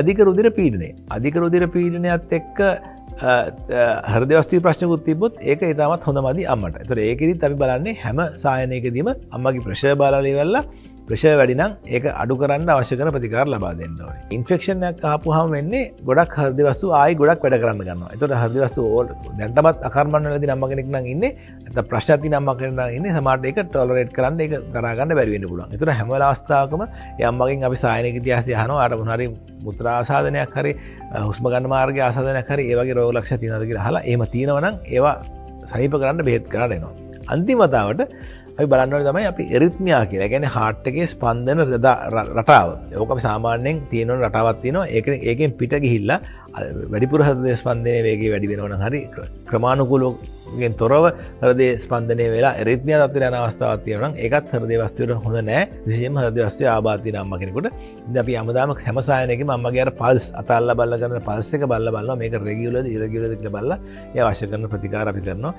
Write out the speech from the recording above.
අධික රුධිර පීඩනය. අධික රුධිර පීඩනයත් එක්ක හෘද වස්තු ප්‍රශ්නකුත් තිබ්බොත් ඒක ඊටමත් හොඳමදි අම්මට. ඒතර ඒකෙදිත් අපි බලන්නේ හැම සායනයකදීම අම්මගේ ප්‍රෙෂර් බලලා ඉවරලා ප්‍රෙෂර් වැඩි නම් ඒක අඩු කරන්න අවශ්‍ය කරන ප්‍රතිකාර ලබා දෙන්න ඕනේ. ඉන්ෆෙක්ෂන් එකක් ආපුවාම වෙන්නේ ගොඩක් හෘද වස්තු ආයි ගොඩක් වැඩ කරන්න ගන්නවා. ඒතකොට හෘද වස්තු දැන්ටමත් අකර්මණ්‍ය වෙලා තියෙන අම්ම කෙනෙක් නම් ඉන්නේ නැත්නම් ප්‍රශ්න තියෙන අම්ම කෙනෙක් නම් ඉන්නේ සමහරට ඒක ටොලරේට් කරන්න ඒක දරා ගන්න බැරි වෙන්න පුළුවන්. ඒතකොට හැම අවස්ථාවකම ඒ අම්මගෙන් අපි සායනික ඉතිහාසය අහනවා ආට මොන හරි මුත්‍රා ආසාදනයක් හරි හුස්ම ගන්න මාර්ගයේ ආසාදනයක් හරි ඒ වගේ රෝග ලක්ෂණ තියෙනවද කියලා අහලා එහෙම තියෙනවා නම් ඒවා සනීප කරන්න බෙහෙත් කරන්න එනවා. අන්තිම වතාවට අපි බලන්න ඕනේ තමයි අපි එරිත්මියා කියලා. ඒ කියන්නේ heart එකේ ස්පන්දන රටාව. ඒක අපි සාමාන්‍යයෙන් තියෙන රටාවක් තියෙනවා. ඒකෙන් පිට ගිහිල්ලා වැඩිපුර හෘද ස්පන්දනයේ වේගය වැඩි වෙනවා නම් හරි ක්‍රමානුකූලයෙන් තොරව හෘද ස්පන්දනය වෙලා එරිත්මියා තත්ත්වයට යන අවස්ථාවක් තියෙනවා නම් ඒකත් හෘද වස්තුවට හොඳ නැහැ. විශේෂයෙන්ම හෘද වස්තුවේ ආබාධ තියෙන අම්මා කෙනෙකුට. ඉතින් අපි හැමදාම හැම සායනයකම අම්මගේ අර පල්ස් අතල්ලා බලලා කරන පල්ස් එක බලලා මේක රෙගියුලර්ද ඉරෙගියුලර්ද කියලා බලලා ඒ අවශ්‍ය කරන ප්‍රතිකාර අපි කරනවා.